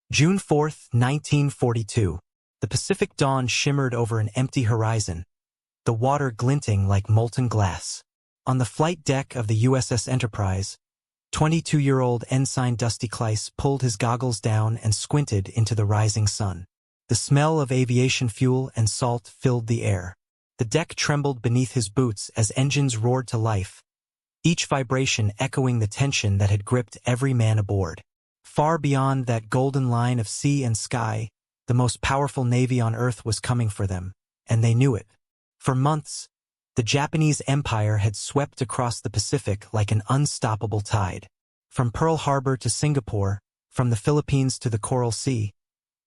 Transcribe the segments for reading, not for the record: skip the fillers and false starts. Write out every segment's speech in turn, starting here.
June 4, 1942. The Pacific dawn shimmered over an empty horizon, the water glinting like molten glass. On the flight deck of the USS Enterprise, 22-year-old Ensign Dusty Clyce pulled his goggles down and squinted into the rising sun. The smell of aviation fuel and salt filled the air. The deck trembled beneath his boots as engines roared to life, each vibration echoing the tension that had gripped every man aboard. Far beyond that golden line of sea and sky, the most powerful navy on Earth was coming for them, and they knew it. For months, the Japanese Empire had swept across the Pacific like an unstoppable tide. From Pearl Harbor to Singapore, from the Philippines to the Coral Sea,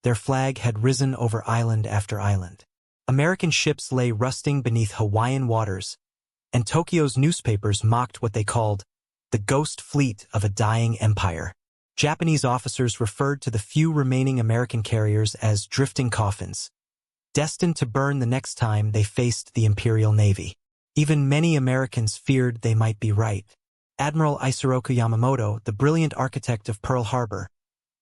their flag had risen over island after island. American ships lay rusting beneath Hawaiian waters, and Tokyo's newspapers mocked what they called the ghost fleet of a dying empire. Japanese officers referred to the few remaining American carriers as drifting coffins, destined to burn the next time they faced the Imperial Navy. Even many Americans feared they might be right. Admiral Isoroku Yamamoto, the brilliant architect of Pearl Harbor,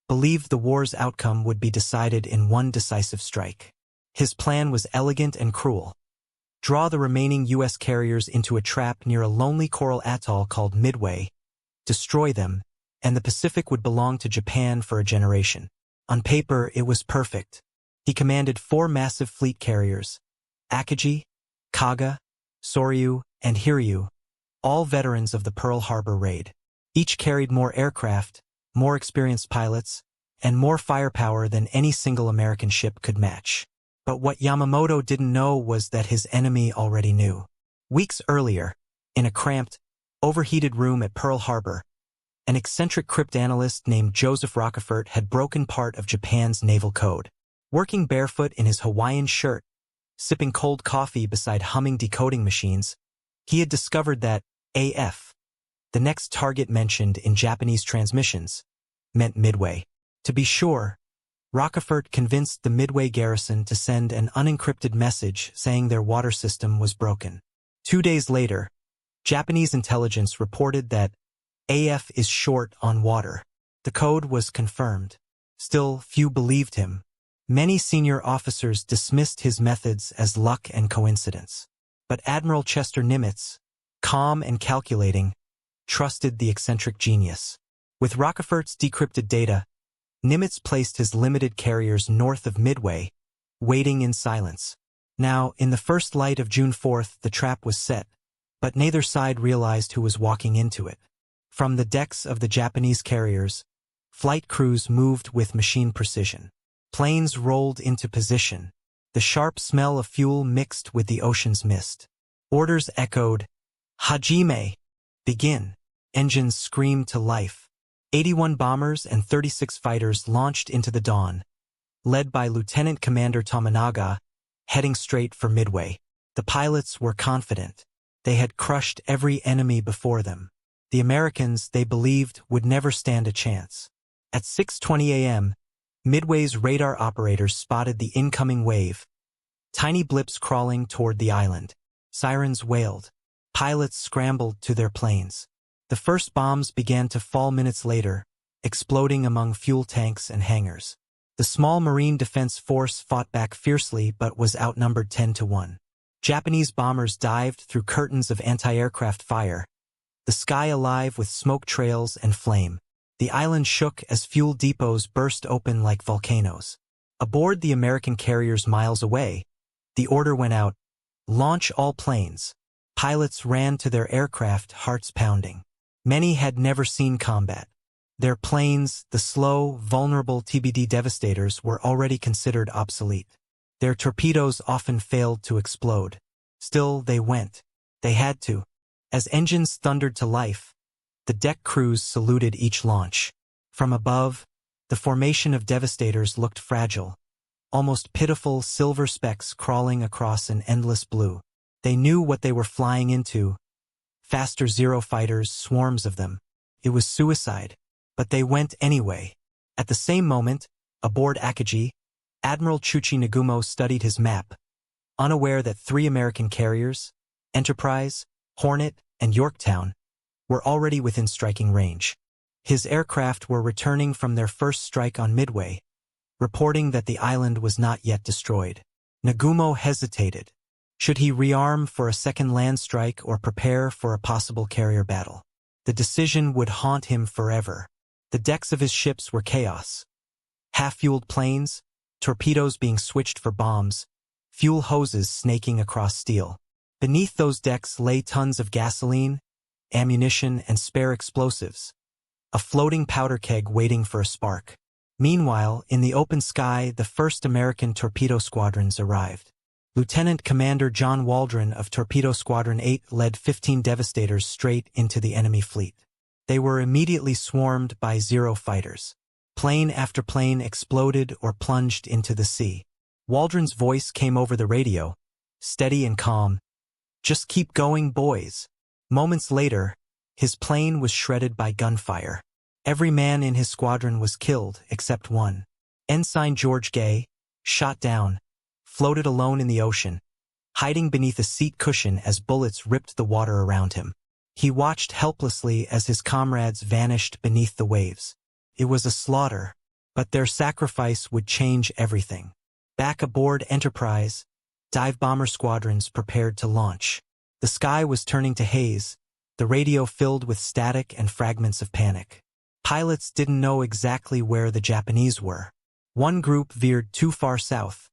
believed the war's outcome would be decided in one decisive strike. His plan was elegant and cruel. Draw the remaining U.S. carriers into a trap near a lonely coral atoll called Midway, destroy them, and the Pacific would belong to Japan for a generation. On paper, it was perfect. He commanded 4 massive fleet carriers, Akagi, Kaga, Sōryū, and Hiryū, all veterans of the Pearl Harbor raid. Each carried more aircraft, more experienced pilots, and more firepower than any single American ship could match. But what Yamamoto didn't know was that his enemy already knew. Weeks earlier, in a cramped, overheated room at Pearl Harbor, an eccentric cryptanalyst named Joseph Rockefort had broken part of Japan's naval code. Working barefoot in his Hawaiian shirt, sipping cold coffee beside humming decoding machines, he had discovered that AF, the next target mentioned in Japanese transmissions, meant Midway. To be sure, Rockefort convinced the Midway garrison to send an unencrypted message saying their water system was broken. 2 days later, Japanese intelligence reported that AF is short on water. The code was confirmed. Still, few believed him. Many senior officers dismissed his methods as luck and coincidence. But Admiral Chester Nimitz, calm and calculating, trusted the eccentric genius. With Rockefort's decrypted data, Nimitz placed his limited carriers north of Midway, waiting in silence. Now, in the first light of June 4th, the trap was set, but neither side realized who was walking into it. From the decks of the Japanese carriers, flight crews moved with machine precision. Planes rolled into position. The sharp smell of fuel mixed with the ocean's mist. Orders echoed, "Hajime!" Begin. Engines screamed to life. 81 bombers and 36 fighters launched into the dawn, led by Lieutenant Commander Tominaga, heading straight for Midway. The pilots were confident. They had crushed every enemy before them. The Americans, they believed, would never stand a chance. At 6:20 a.m., Midway's radar operators spotted the incoming wave, tiny blips crawling toward the island. Sirens wailed. Pilots scrambled to their planes. The first bombs began to fall minutes later, exploding among fuel tanks and hangars. The small Marine Defense Force fought back fiercely but was outnumbered 10-1. Japanese bombers dived through curtains of anti-aircraft fire, the sky alive with smoke trails and flame. The island shook as fuel depots burst open like volcanoes. Aboard the American carriers miles away, the order went out, "Launch all planes." Pilots ran to their aircraft, hearts pounding. Many had never seen combat. Their planes, the slow, vulnerable TBD Devastators, were already considered obsolete. Their torpedoes often failed to explode. Still, they went. They had to. As engines thundered to life, the deck crews saluted each launch. From above, the formation of Devastators looked fragile, almost pitiful silver specks crawling across an endless blue. They knew what they were flying into. Faster Zero fighters, swarms of them. It was suicide, but they went anyway. At the same moment, aboard Akagi, Admiral Chuchi Nagumo studied his map, unaware that 3 American carriers, Enterprise, Hornet, and Yorktown, were already within striking range. His aircraft were returning from their first strike on Midway, reporting that the island was not yet destroyed. Nagumo hesitated. Should he rearm for a second land strike or prepare for a possible carrier battle? The decision would haunt him forever. The decks of his ships were chaos. Half-fueled planes, torpedoes being switched for bombs, fuel hoses snaking across steel. Beneath those decks lay tons of gasoline, ammunition, and spare explosives. A floating powder keg waiting for a spark. Meanwhile, in the open sky, the first American torpedo squadrons arrived. Lieutenant Commander John Waldron of Torpedo Squadron 8 led 15 Devastators straight into the enemy fleet. They were immediately swarmed by Zero fighters. Plane after plane exploded or plunged into the sea. Waldron's voice came over the radio, steady and calm. "Just keep going, boys." Moments later, his plane was shredded by gunfire. Every man in his squadron was killed except one. Ensign George Gay, shot down, floated alone in the ocean, hiding beneath a seat cushion as bullets ripped the water around him. He watched helplessly as his comrades vanished beneath the waves. It was a slaughter, but their sacrifice would change everything. Back aboard Enterprise, dive bomber squadrons prepared to launch. The sky was turning to haze, the radio filled with static and fragments of panic. Pilots didn't know exactly where the Japanese were. One group veered too far south,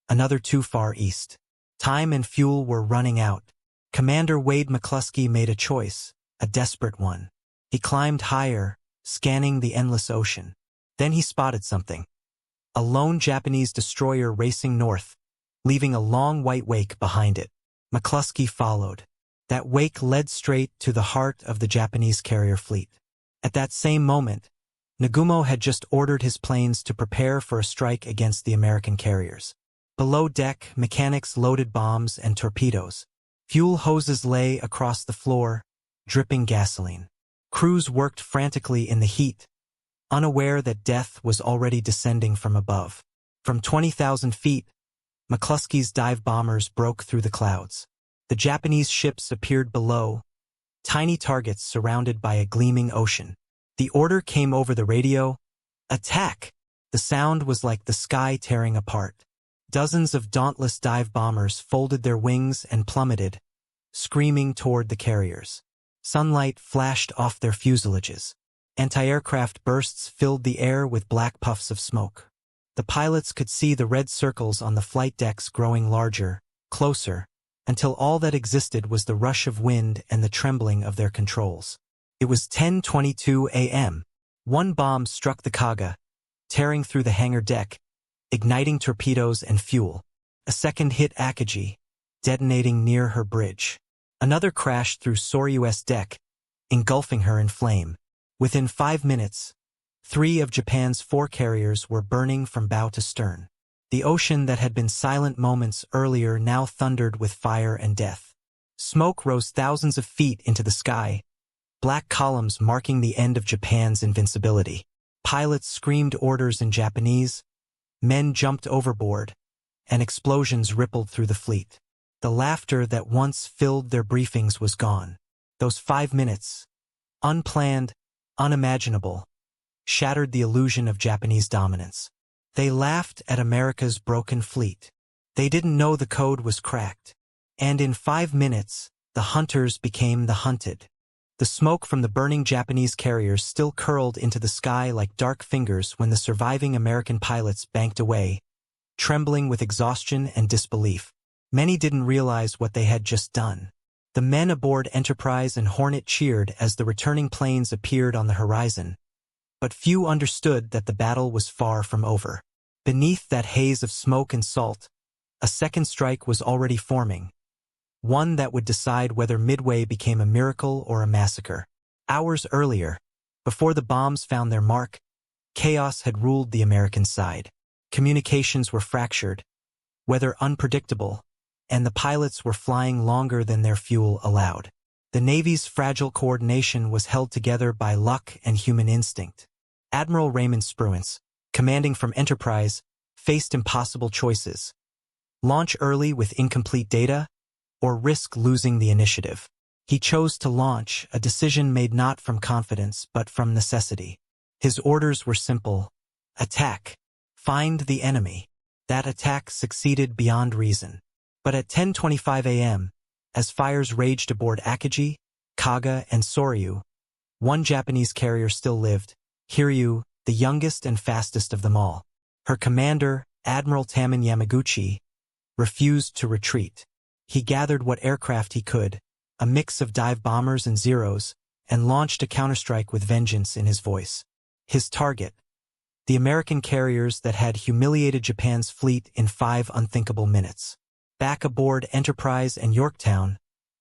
another too far east. Time and fuel were running out. Commander Wade McCluskey made a choice, a desperate one. He climbed higher, scanning the endless ocean. Then he spotted something. A lone Japanese destroyer racing north, leaving a long white wake behind it. McCluskey followed. That wake led straight to the heart of the Japanese carrier fleet. At that same moment, Nagumo had just ordered his planes to prepare for a strike against the American carriers. Below deck, mechanics loaded bombs and torpedoes. Fuel hoses lay across the floor, dripping gasoline. Crews worked frantically in the heat, unaware that death was already descending from above. From 20,000 feet, McCluskey's dive bombers broke through the clouds. The Japanese ships appeared below, tiny targets surrounded by a gleaming ocean. The order came over the radio, "Attack!" The sound was like the sky tearing apart. Dozens of dauntless dive bombers folded their wings and plummeted, screaming toward the carriers. Sunlight flashed off their fuselages. Anti-aircraft bursts filled the air with black puffs of smoke. The pilots could see the red circles on the flight decks growing larger, closer, until all that existed was the rush of wind and the trembling of their controls. It was 10:22 a.m. One bomb struck the Kaga, tearing through the hangar deck, igniting torpedoes and fuel. A second hit Akagi, detonating near her bridge. Another crashed through Sōryū's deck, engulfing her in flame. Within 5 minutes, 3 of Japan's 4 carriers were burning from bow to stern. The ocean that had been silent moments earlier now thundered with fire and death. Smoke rose thousands of feet into the sky, black columns marking the end of Japan's invincibility. Pilots screamed orders in Japanese, men jumped overboard, and explosions rippled through the fleet. The laughter that once filled their briefings was gone. Those 5 minutes, unplanned, unimaginable, shattered the illusion of Japanese dominance. They laughed at America's broken fleet. They didn't know the code was cracked. And in 5 minutes, the hunters became the hunted. The smoke from the burning Japanese carriers still curled into the sky like dark fingers when the surviving American pilots banked away, trembling with exhaustion and disbelief. Many didn't realize what they had just done. The men aboard Enterprise and Hornet cheered as the returning planes appeared on the horizon, but few understood that the battle was far from over. Beneath that haze of smoke and salt, a second strike was already forming, one that would decide whether Midway became a miracle or a massacre. Hours earlier, before the bombs found their mark, chaos had ruled the American side. Communications were fractured, weather unpredictable, and the pilots were flying longer than their fuel allowed. The Navy's fragile coordination was held together by luck and human instinct. Admiral Raymond Spruance, commanding from Enterprise, faced impossible choices. Launch early with incomplete data, or risk losing the initiative. He chose to launch, a decision made not from confidence but from necessity. His orders were simple: attack. Find the enemy. That attack succeeded beyond reason. But at 10:25 a.m., as fires raged aboard Akagi, Kaga, and Sōryū, one Japanese carrier still lived, Hiryū, the youngest and fastest of them all. Her commander, Admiral Taman Yamaguchi, refused to retreat. He gathered what aircraft he could, a mix of dive bombers and Zeros, and launched a counterstrike with vengeance in his voice. His target, the American carriers that had humiliated Japan's fleet in 5 unthinkable minutes. Back aboard Enterprise and Yorktown,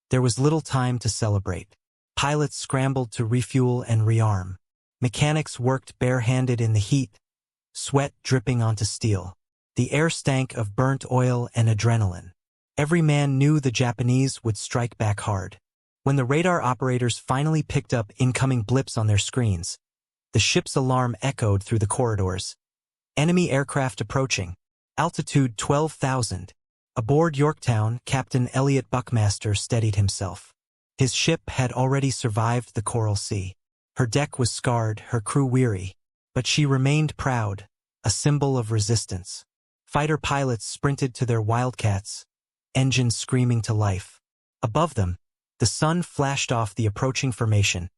there was little time to celebrate. Pilots scrambled to refuel and rearm. Mechanics worked barehanded in the heat, sweat dripping onto steel. The air stank of burnt oil and adrenaline. Every man knew the Japanese would strike back hard. When the radar operators finally picked up incoming blips on their screens, the ship's alarm echoed through the corridors. Enemy aircraft approaching. Altitude 12,000. Aboard Yorktown, Captain Elliot Buckmaster steadied himself. His ship had already survived the Coral Sea. Her deck was scarred, her crew weary. But she remained proud, a symbol of resistance. Fighter pilots sprinted to their Wildcats, engines screaming to life. Above them, the sun flashed off the approaching formation.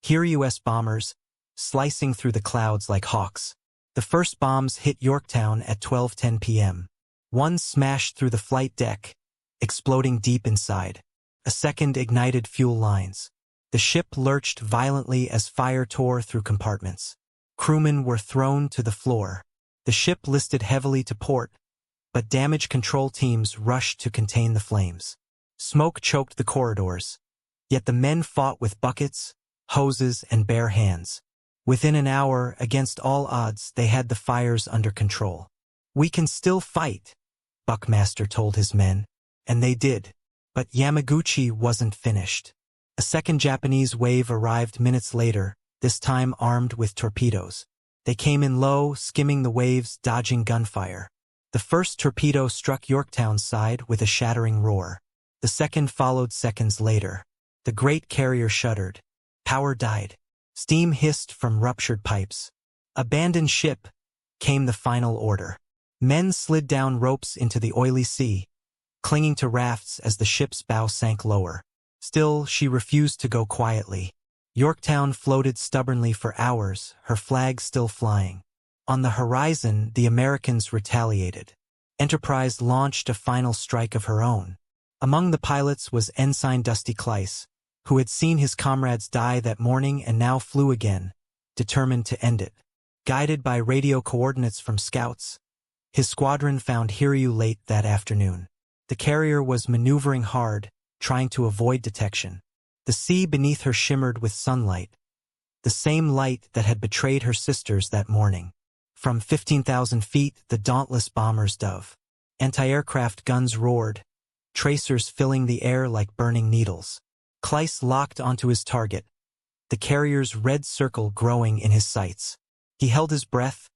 Hiryū bombers, slicing through the clouds like hawks. The first bombs hit Yorktown at 12:10 p.m. One smashed through the flight deck, exploding deep inside. A second ignited fuel lines. The ship lurched violently as fire tore through compartments. Crewmen were thrown to the floor. The ship listed heavily to port, but damage control teams rushed to contain the flames. Smoke choked the corridors, yet the men fought with buckets, hoses, and bare hands. Within an hour, against all odds, they had the fires under control. "We can still fight," Buckmaster told his men, and they did. But Yamaguchi wasn't finished. A second Japanese wave arrived minutes later, this time armed with torpedoes. They came in low, skimming the waves, dodging gunfire. The first torpedo struck Yorktown's side with a shattering roar. The second followed seconds later. The great carrier shuddered. Power died. Steam hissed from ruptured pipes. "Abandon ship," came the final order. Men slid down ropes into the oily sea, clinging to rafts as the ship's bow sank lower. Still, she refused to go quietly. Yorktown floated stubbornly for hours, her flag still flying. On the horizon, the Americans retaliated. Enterprise launched a final strike of her own. Among the pilots was Ensign Dusty Clyce, who had seen his comrades die that morning and now flew again, determined to end it. Guided by radio coordinates from scouts, his squadron found Hiryū late that afternoon. The carrier was maneuvering hard, trying to avoid detection. The sea beneath her shimmered with sunlight, the same light that had betrayed her sisters that morning. From 15,000 feet, the dauntless bombers dove. Anti-aircraft guns roared, tracers filling the air like burning needles. Clyce locked onto his target, the carrier's red circle growing in his sights. He held his breath,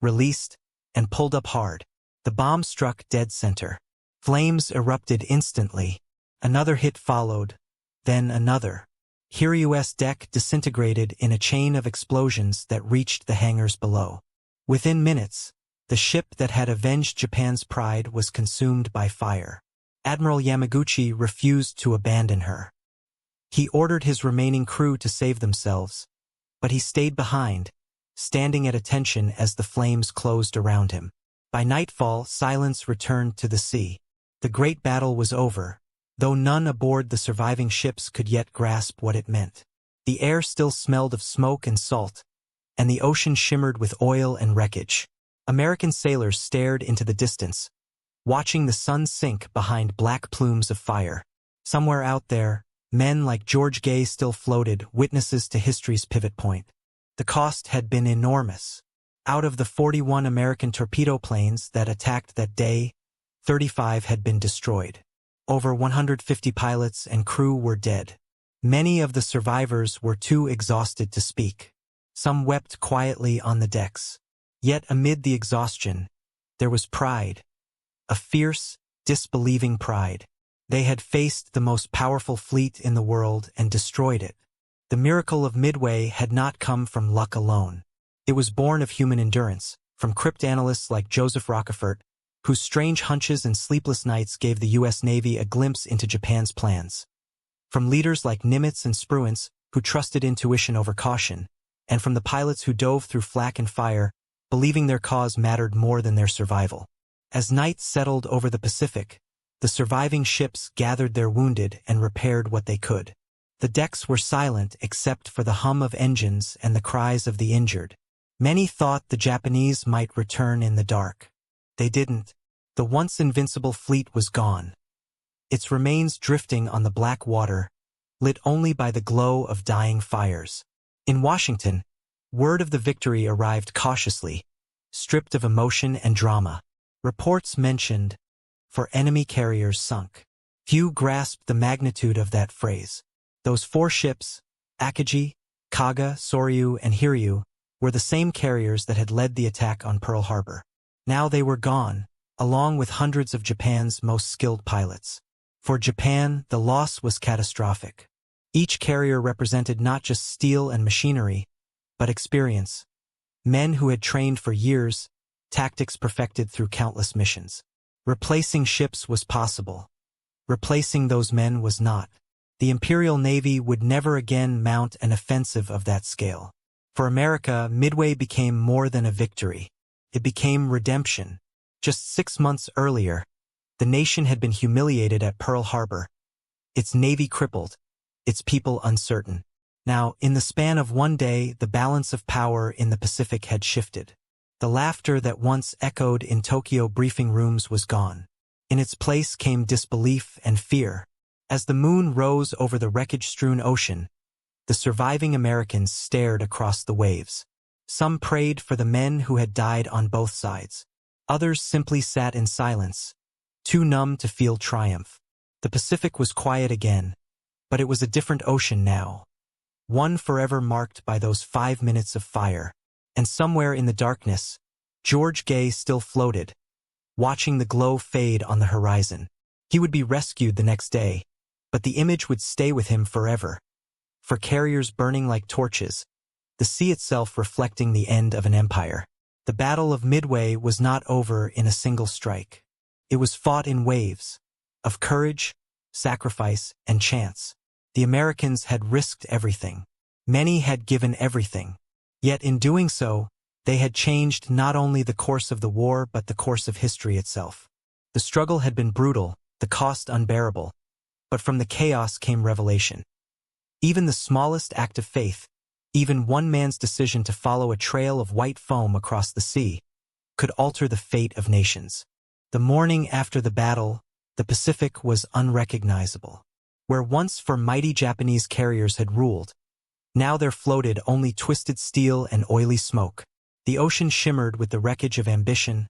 released, and pulled up hard. The bomb struck dead center. Flames erupted instantly. Another hit followed, then another. Hiryū's deck disintegrated in a chain of explosions that reached the hangars below. Within minutes, the ship that had avenged Japan's pride was consumed by fire. Admiral Yamaguchi refused to abandon her. He ordered his remaining crew to save themselves, but he stayed behind, standing at attention as the flames closed around him. By nightfall, silence returned to the sea. The great battle was over, though none aboard the surviving ships could yet grasp what it meant. The air still smelled of smoke and salt, and the ocean shimmered with oil and wreckage. American sailors stared into the distance, watching the sun sink behind black plumes of fire. Somewhere out there, men like George Gay still floated, witnesses to history's pivot point. The cost had been enormous. Out of the 41 American torpedo planes that attacked that day, 35 had been destroyed. Over 150 pilots and crew were dead. Many of the survivors were too exhausted to speak. Some wept quietly on the decks. Yet amid the exhaustion, there was pride. A fierce, disbelieving pride. They had faced the most powerful fleet in the world and destroyed it. The miracle of Midway had not come from luck alone. It was born of human endurance, from cryptanalysts like Joseph Rockefort, whose strange hunches and sleepless nights gave the U.S. Navy a glimpse into Japan's plans, from leaders like Nimitz and Spruance, who trusted intuition over caution, and from the pilots who dove through flak and fire, believing their cause mattered more than their survival. As night settled over the Pacific, the surviving ships gathered their wounded and repaired what they could. The decks were silent except for the hum of engines and the cries of the injured. Many thought the Japanese might return in the dark. They didn't. The once invincible fleet was gone, its remains drifting on the black water, lit only by the glow of dying fires. In Washington, word of the victory arrived cautiously, stripped of emotion and drama. Reports mentioned, "for enemy carriers sunk." Few grasped the magnitude of that phrase. Those 4 ships, Akagi, Kaga, Sōryū, and Hiryū, were the same carriers that had led the attack on Pearl Harbor. Now they were gone, along with hundreds of Japan's most skilled pilots. For Japan, the loss was catastrophic. Each carrier represented not just steel and machinery, but experience. Men who had trained for years, tactics perfected through countless missions. Replacing ships was possible. Replacing those men was not. The Imperial Navy would never again mount an offensive of that scale. For America, Midway became more than a victory. It became redemption. Just 6 months earlier, the nation had been humiliated at Pearl Harbor, its navy crippled, its people uncertain. Now, in the span of one day, the balance of power in the Pacific had shifted. The laughter that once echoed in Tokyo briefing rooms was gone. In its place came disbelief and fear. As the moon rose over the wreckage-strewn ocean, the surviving Americans stared across the waves. Some prayed for the men who had died on both sides. Others simply sat in silence, too numb to feel triumph. The Pacific was quiet again, but it was a different ocean now. One forever marked by those 5 minutes of fire. And somewhere in the darkness, George Gay still floated, watching the glow fade on the horizon. He would be rescued the next day, but the image would stay with him forever. For carriers burning like torches, the sea itself reflecting the end of an empire. The Battle of Midway was not over in a single strike. It was fought in waves, of courage, sacrifice, and chance. The Americans had risked everything. Many had given everything. Yet in doing so, they had changed not only the course of the war but the course of history itself. The struggle had been brutal, the cost unbearable, but from the chaos came revelation. Even the smallest act of faith, even one man's decision to follow a trail of white foam across the sea, could alter the fate of nations. The morning after the battle, the Pacific was unrecognizable. Where once for mighty Japanese carriers had ruled, now there floated only twisted steel and oily smoke. The ocean shimmered with the wreckage of ambition,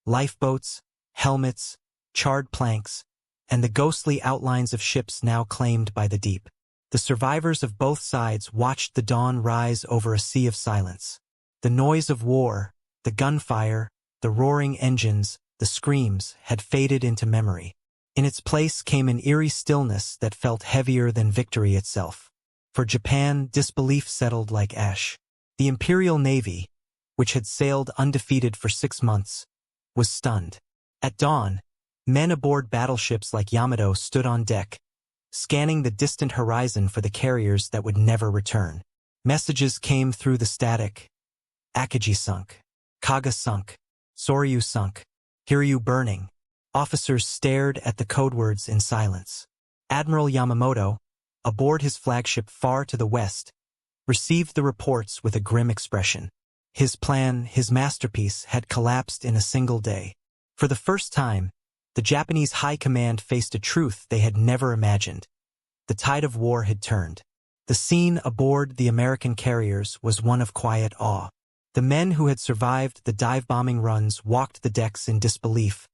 lifeboats, helmets, charred planks, and the ghostly outlines of ships now claimed by the deep. The survivors of both sides watched the dawn rise over a sea of silence. The noise of war, the gunfire, the roaring engines, the screams had faded into memory. In its place came an eerie stillness that felt heavier than victory itself. For Japan, disbelief settled like ash. The Imperial Navy, which had sailed undefeated for 6 months, was stunned. At dawn, men aboard battleships like Yamato stood on deck, scanning the distant horizon for the carriers that would never return. Messages came through the static. Akagi sunk. Kaga sunk. Sōryū sunk. Hiryū burning. Officers stared at the codewords in silence. Admiral Yamamoto, aboard his flagship far to the west, received the reports with a grim expression. His plan, his masterpiece, had collapsed in a single day. For the first time, the Japanese high command faced a truth they had never imagined. The tide of war had turned. The scene aboard the American carriers was one of quiet awe. The men who had survived the dive-bombing runs walked the decks in disbelief,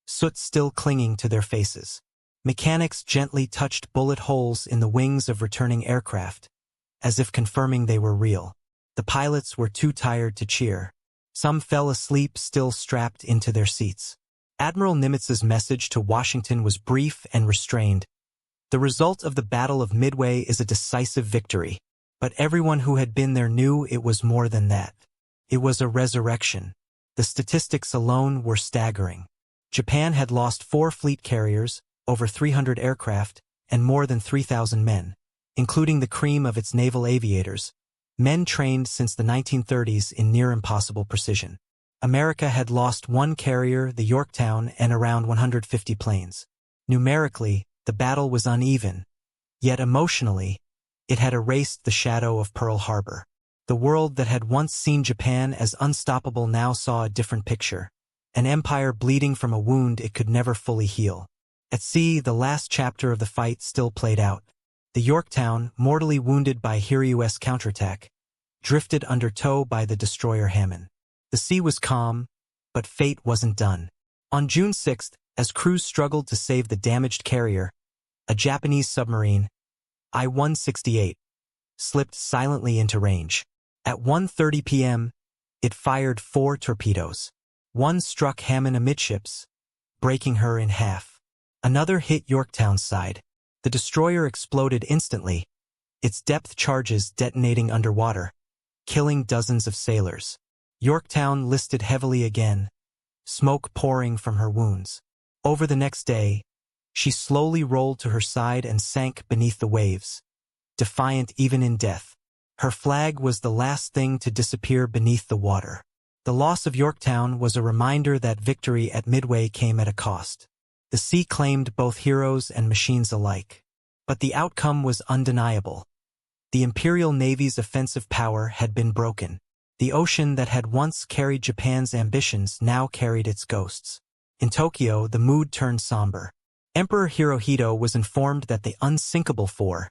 soot still clinging to their faces. Mechanics gently touched bullet holes in the wings of returning aircraft, as if confirming they were real. The pilots were too tired to cheer. Some fell asleep still strapped into their seats. Admiral Nimitz's message to Washington was brief and restrained. The result of the Battle of Midway is a decisive victory, but everyone who had been there knew it was more than that. It was a resurrection. The statistics alone were staggering. Japan had lost 4 fleet carriers, over 300 aircraft, and more than 3,000 men, including the cream of its naval aviators, men trained since the 1930s in near-impossible precision. America had lost 1 carrier, the Yorktown, and around 150 planes. Numerically, the battle was uneven, yet emotionally, it had erased the shadow of Pearl Harbor. The world that had once seen Japan as unstoppable now saw a different picture, an empire bleeding from a wound it could never fully heal. At sea, the last chapter of the fight still played out. The Yorktown, mortally wounded by Hiryū's counterattack, drifted under tow by the destroyer Hammond. The sea was calm, but fate wasn't done. On June 6, as crews struggled to save the damaged carrier, a Japanese submarine, I-168, slipped silently into range. At 1:30 p.m., it fired 4 torpedoes. One struck Hammond amidships, breaking her in half. Another hit Yorktown's side. The destroyer exploded instantly, its depth charges detonating underwater, killing dozens of sailors. Yorktown listed heavily again, smoke pouring from her wounds. Over the next day, she slowly rolled to her side and sank beneath the waves, defiant even in death. Her flag was the last thing to disappear beneath the water. The loss of Yorktown was a reminder that victory at Midway came at a cost. The sea claimed both heroes and machines alike. But the outcome was undeniable. The Imperial Navy's offensive power had been broken. The ocean that had once carried Japan's ambitions now carried its ghosts. In Tokyo, the mood turned somber. Emperor Hirohito was informed that the unsinkable 4,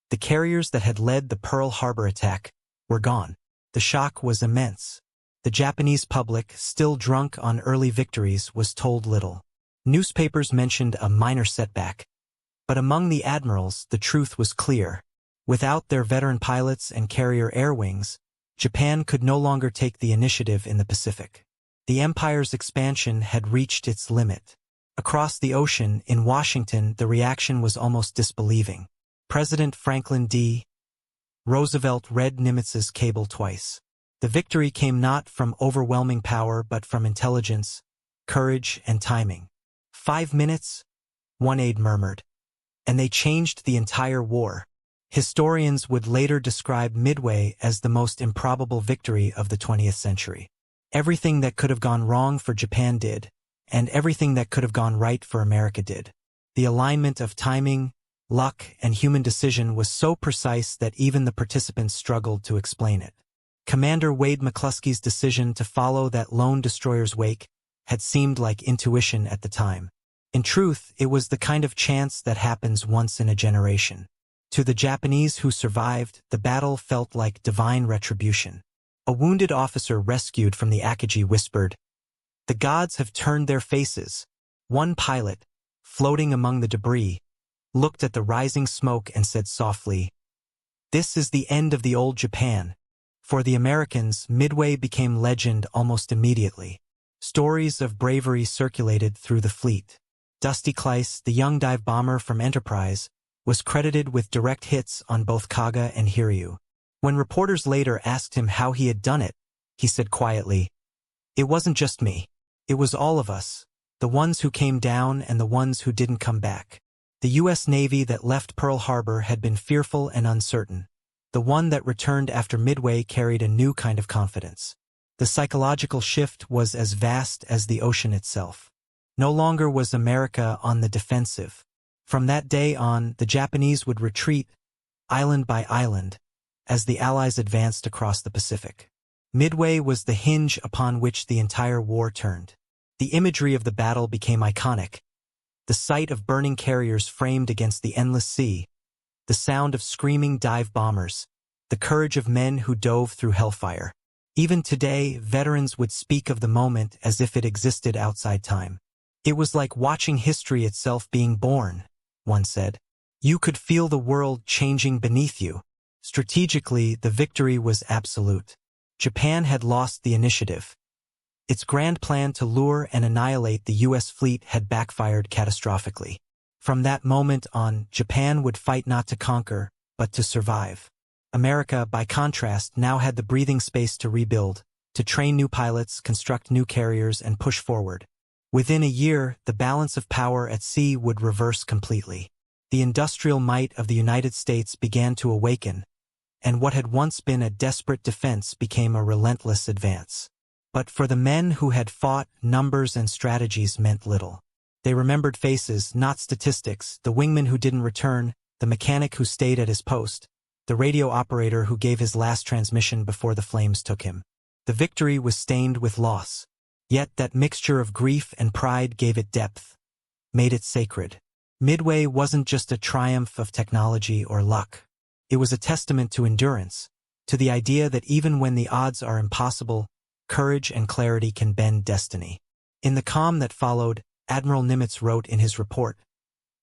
the carriers that had led the Pearl Harbor attack, were gone. The shock was immense. The Japanese public, still drunk on early victories, was told little. Newspapers mentioned a minor setback. But among the admirals, the truth was clear. Without their veteran pilots and carrier air wings, Japan could no longer take the initiative in the Pacific. The empire's expansion had reached its limit. Across the ocean, in Washington, the reaction was almost disbelieving. President Franklin D. Roosevelt read Nimitz's cable twice. The victory came not from overwhelming power but from intelligence, courage, and timing. 5 minutes, one aide murmured. And they changed the entire war. Historians would later describe Midway as the most improbable victory of the 20th century. Everything that could have gone wrong for Japan did, and everything that could have gone right for America did. The alignment of timing, luck, and human decision was so precise that even the participants struggled to explain it. Commander Wade McCluskey's decision to follow that lone destroyer's wake had seemed like intuition at the time. In truth, it was the kind of chance that happens once in a generation. To the Japanese who survived, the battle felt like divine retribution. A wounded officer rescued from the Akagi whispered, "The gods have turned their faces." One pilot, floating among the debris, looked at the rising smoke and said softly, "This is the end of the old Japan." For the Americans, Midway became legend almost immediately. Stories of bravery circulated through the fleet. Dusty Clyce, the young dive bomber from Enterprise, was credited with direct hits on both Kaga and Hiryū. When reporters later asked him how he had done it, he said quietly, "It wasn't just me. It was all of us, the ones who came down and the ones who didn't come back." The U.S. Navy that left Pearl Harbor had been fearful and uncertain. The one that returned after Midway carried a new kind of confidence. The psychological shift was as vast as the ocean itself. No longer was America on the defensive. From that day on, the Japanese would retreat, island by island, as the Allies advanced across the Pacific. Midway was the hinge upon which the entire war turned. The imagery of the battle became iconic. The sight of burning carriers framed against the endless sea, the sound of screaming dive bombers, the courage of men who dove through hellfire. Even today, veterans would speak of the moment as if it existed outside time. "It was like watching history itself being born," one said. "You could feel the world changing beneath you." Strategically, the victory was absolute. Japan had lost the initiative. Its grand plan to lure and annihilate the U.S. fleet had backfired catastrophically. From that moment on, Japan would fight not to conquer, but to survive. America, by contrast, now had the breathing space to rebuild, to train new pilots, construct new carriers, and push forward. Within a year, the balance of power at sea would reverse completely. The industrial might of the United States began to awaken, and what had once been a desperate defense became a relentless advance. But for the men who had fought, numbers and strategies meant little. They remembered faces, not statistics, the wingman who didn't return, the mechanic who stayed at his post, the radio operator who gave his last transmission before the flames took him. The victory was stained with loss. Yet that mixture of grief and pride gave it depth, made it sacred. Midway wasn't just a triumph of technology or luck. It was a testament to endurance, to the idea that even when the odds are impossible, courage and clarity can bend destiny. In the calm that followed, Admiral Nimitz wrote in his report,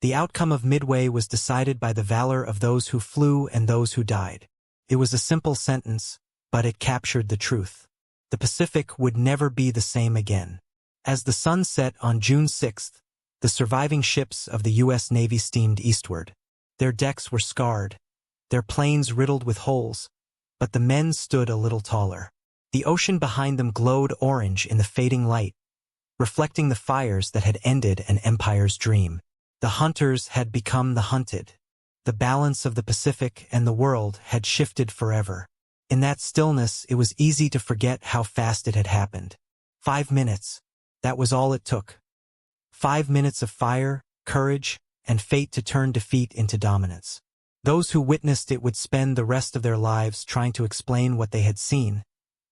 "The outcome of Midway was decided by the valor of those who flew and those who died." It was a simple sentence, but it captured the truth. The Pacific would never be the same again. As the sun set on June 6th, the surviving ships of the U.S. Navy steamed eastward. Their decks were scarred, their planes riddled with holes, but the men stood a little taller. The ocean behind them glowed orange in the fading light, reflecting the fires that had ended an empire's dream. The hunters had become the hunted. The balance of the Pacific and the world had shifted forever. In that stillness, it was easy to forget how fast it had happened. 5 minutes. That was all it took. 5 minutes of fire, courage, and fate to turn defeat into dominance. Those who witnessed it would spend the rest of their lives trying to explain what they had seen,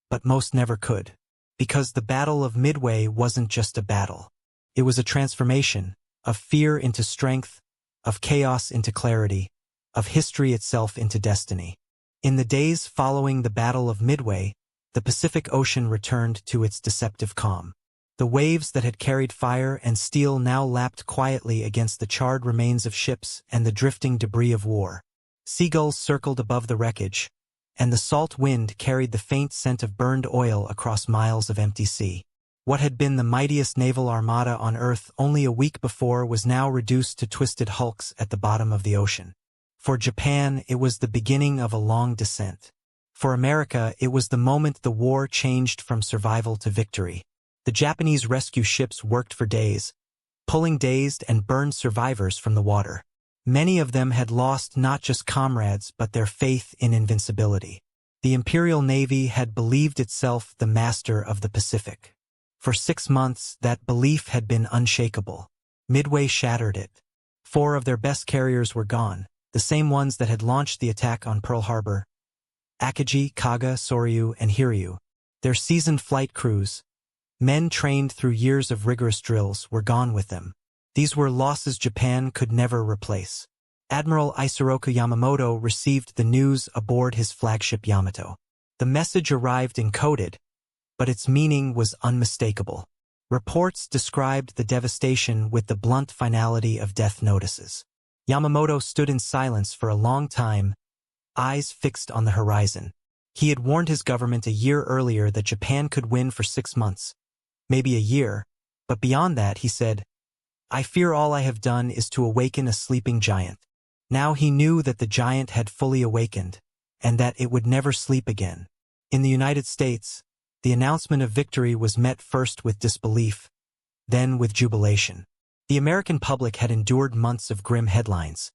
but most never could. Because the Battle of Midway wasn't just a battle. It was a transformation, of fear into strength, of chaos into clarity, of history itself into destiny. In the days following the Battle of Midway, the Pacific Ocean returned to its deceptive calm. The waves that had carried fire and steel now lapped quietly against the charred remains of ships and the drifting debris of war. Seagulls circled above the wreckage, and the salt wind carried the faint scent of burned oil across miles of empty sea. What had been the mightiest naval armada on Earth only a week before was now reduced to twisted hulks at the bottom of the ocean. For Japan, it was the beginning of a long descent. For America, it was the moment the war changed from survival to victory. The Japanese rescue ships worked for days, pulling dazed and burned survivors from the water. Many of them had lost not just comrades but their faith in invincibility. The Imperial Navy had believed itself the master of the Pacific. For 6 months, that belief had been unshakable. Midway shattered it. 4 of their best carriers were gone, the same ones that had launched the attack on Pearl Harbor. Akagi, Kaga, Sōryū, and Hiryū. Their seasoned flight crews, men trained through years of rigorous drills, were gone with them. These were losses Japan could never replace. Admiral Isoroku Yamamoto received the news aboard his flagship Yamato. The message arrived encoded, but its meaning was unmistakable. Reports described the devastation with the blunt finality of death notices. Yamamoto stood in silence for a long time, eyes fixed on the horizon. He had warned his government a year earlier that Japan could win for 6 months, maybe a year, but beyond that, he said, "I fear all I have done is to awaken a sleeping giant." Now he knew that the giant had fully awakened, and that it would never sleep again. In the United States, the announcement of victory was met first with disbelief, then with jubilation. The American public had endured months of grim headlines.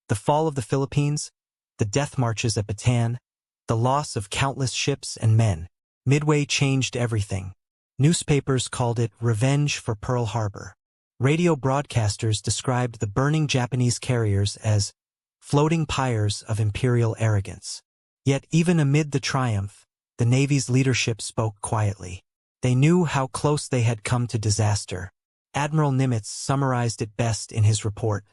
The fall of the Philippines, the death marches at Bataan, the loss of countless ships and men. Midway changed everything. Newspapers called it revenge for Pearl Harbor. Radio broadcasters described the burning Japanese carriers as floating pyres of imperial arrogance. Yet even amid the triumph, the Navy's leadership spoke quietly. They knew how close they had come to disaster. Admiral Nimitz summarized it best in his report.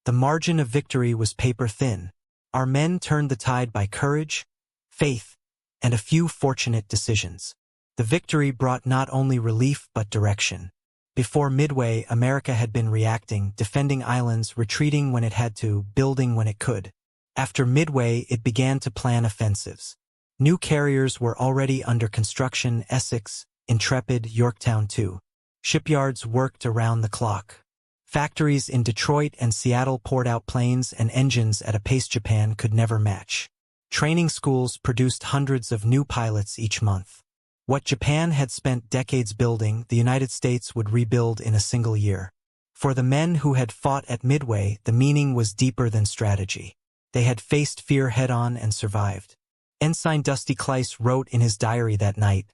The margin of victory was paper-thin. Our men turned the tide by courage, faith, and a few fortunate decisions. The victory brought not only relief but direction. Before Midway, America had been reacting, defending islands, retreating when it had to, building when it could. After Midway, it began to plan offensives. New carriers were already under construction: Essex, Intrepid, Yorktown too. Shipyards worked around the clock. Factories in Detroit and Seattle poured out planes and engines at a pace Japan could never match. Training schools produced hundreds of new pilots each month. What Japan had spent decades building, the United States would rebuild in a single year. For the men who had fought at Midway, the meaning was deeper than strategy. They had faced fear head-on and survived. Ensign Dusty Clyce wrote in his diary that night,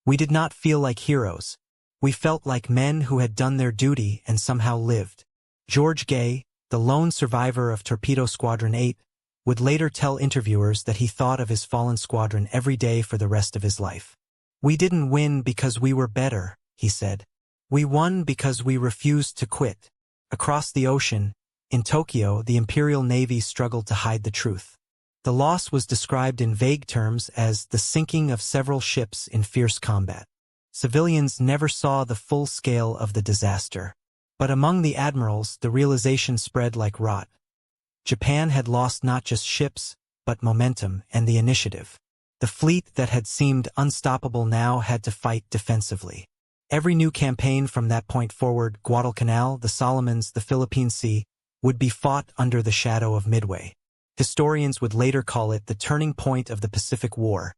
"We did not feel like heroes. We felt like men who had done their duty and somehow lived." George Gay, the lone survivor of Torpedo Squadron 8, would later tell interviewers that he thought of his fallen squadron every day for the rest of his life. "We didn't win because we were better," he said. "We won because we refused to quit." Across the ocean, in Tokyo, the Imperial Navy struggled to hide the truth. The loss was described in vague terms as the sinking of several ships in fierce combat. Civilians never saw the full scale of the disaster. But among the admirals, the realization spread like rot. Japan had lost not just ships, but momentum and the initiative. The fleet that had seemed unstoppable now had to fight defensively. Every new campaign from that point forward, Guadalcanal, the Solomons, the Philippine Sea, would be fought under the shadow of Midway. Historians would later call it the turning point of the Pacific War.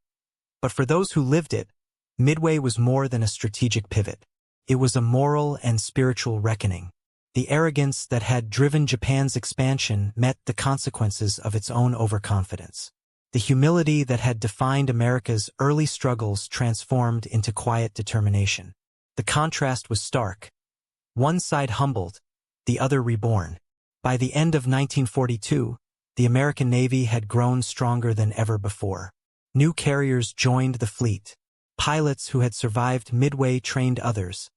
But for those who lived it, Midway was more than a strategic pivot. It was a moral and spiritual reckoning. The arrogance that had driven Japan's expansion met the consequences of its own overconfidence. The humility that had defined America's early struggles transformed into quiet determination. The contrast was stark. One side humbled, the other reborn. By the end of 1942, the American Navy had grown stronger than ever before. New carriers joined the fleet. Pilots who had survived Midway trained others,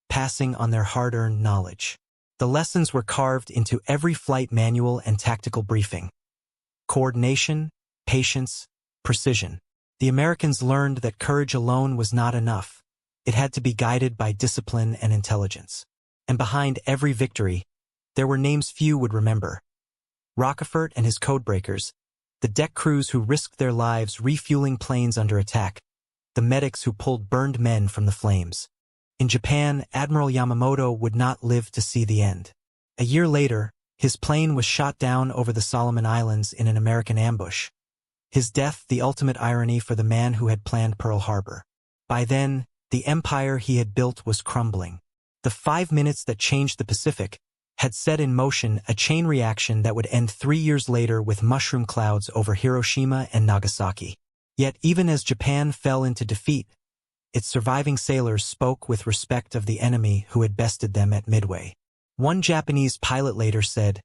passing on their hard-earned knowledge. The lessons were carved into every flight manual and tactical briefing. Coordination, patience, precision. The Americans learned that courage alone was not enough. It had to be guided by discipline and intelligence. And behind every victory, there were names few would remember. Rockefort and his codebreakers, the deck crews who risked their lives refueling planes under attack, the medics who pulled burned men from the flames. In Japan, Admiral Yamamoto would not live to see the end. A year later, his plane was shot down over the Solomon Islands in an American ambush. His death the ultimate irony for the man who had planned Pearl Harbor. By then, the empire he had built was crumbling. The 5 minutes that changed the Pacific had set in motion a chain reaction that would end 3 years later with mushroom clouds over Hiroshima and Nagasaki. Yet even as Japan fell into defeat, its surviving sailors spoke with respect of the enemy who had bested them at Midway. One Japanese pilot later said,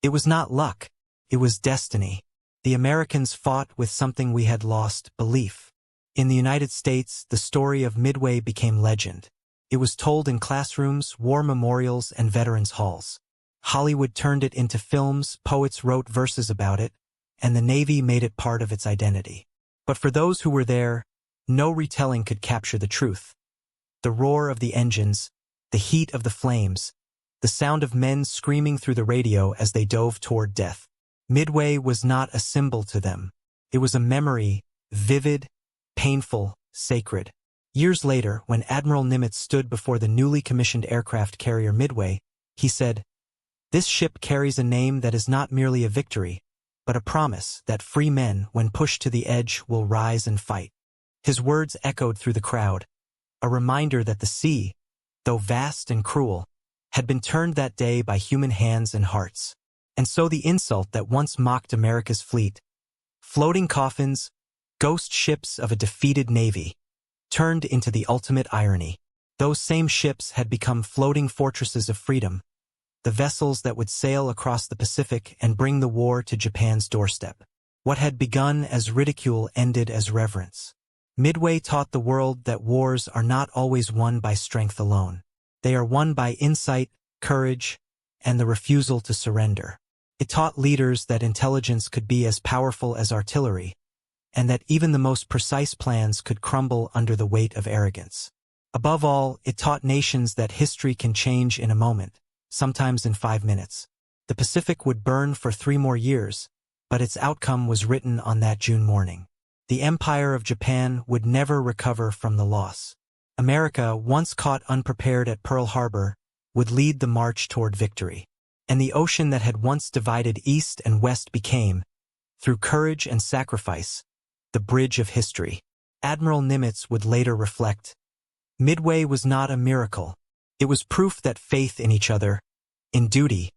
"It was not luck, it was destiny. The Americans fought with something we had lost, belief." In the United States, the story of Midway became legend. It was told in classrooms, war memorials, and veterans' halls. Hollywood turned it into films, poets wrote verses about it, and the Navy made it part of its identity. But for those who were there, no retelling could capture the truth. The roar of the engines, the heat of the flames, the sound of men screaming through the radio as they dove toward death. Midway was not a symbol to them. It was a memory, vivid, painful, sacred. Years later, when Admiral Nimitz stood before the newly commissioned aircraft carrier Midway, he said, "This ship carries a name that is not merely a victory, but a promise that free men, when pushed to the edge, will rise and fight." His words echoed through the crowd, a reminder that the sea, though vast and cruel, had been turned that day by human hands and hearts. And so the insult that once mocked America's fleet, floating coffins, ghost ships of a defeated navy, turned into the ultimate irony. Those same ships had become floating fortresses of freedom, the vessels that would sail across the Pacific and bring the war to Japan's doorstep. What had begun as ridicule ended as reverence. Midway taught the world that wars are not always won by strength alone. They are won by insight, courage, and the refusal to surrender. It taught leaders that intelligence could be as powerful as artillery, and that even the most precise plans could crumble under the weight of arrogance. Above all, it taught nations that history can change in a moment, sometimes in 5 minutes. The Pacific would burn for 3 more years, but its outcome was written on that June morning. The Empire of Japan would never recover from the loss. America, once caught unprepared at Pearl Harbor, would lead the march toward victory. And the ocean that had once divided East and West became, through courage and sacrifice, the bridge of history. Admiral Nimitz would later reflect, Midway was not a miracle. It was proof that faith in each other, in duty,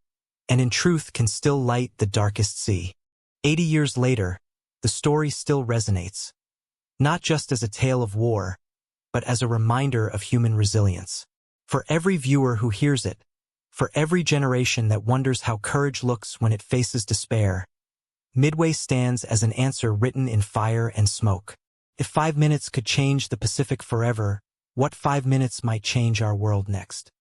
and in truth can still light the darkest sea. 80 years later, the story still resonates, not just as a tale of war, but as a reminder of human resilience. For every viewer who hears it, for every generation that wonders how courage looks when it faces despair, Midway stands as an answer written in fire and smoke. If 5 minutes could change the Pacific forever, what 5 minutes might change our world next?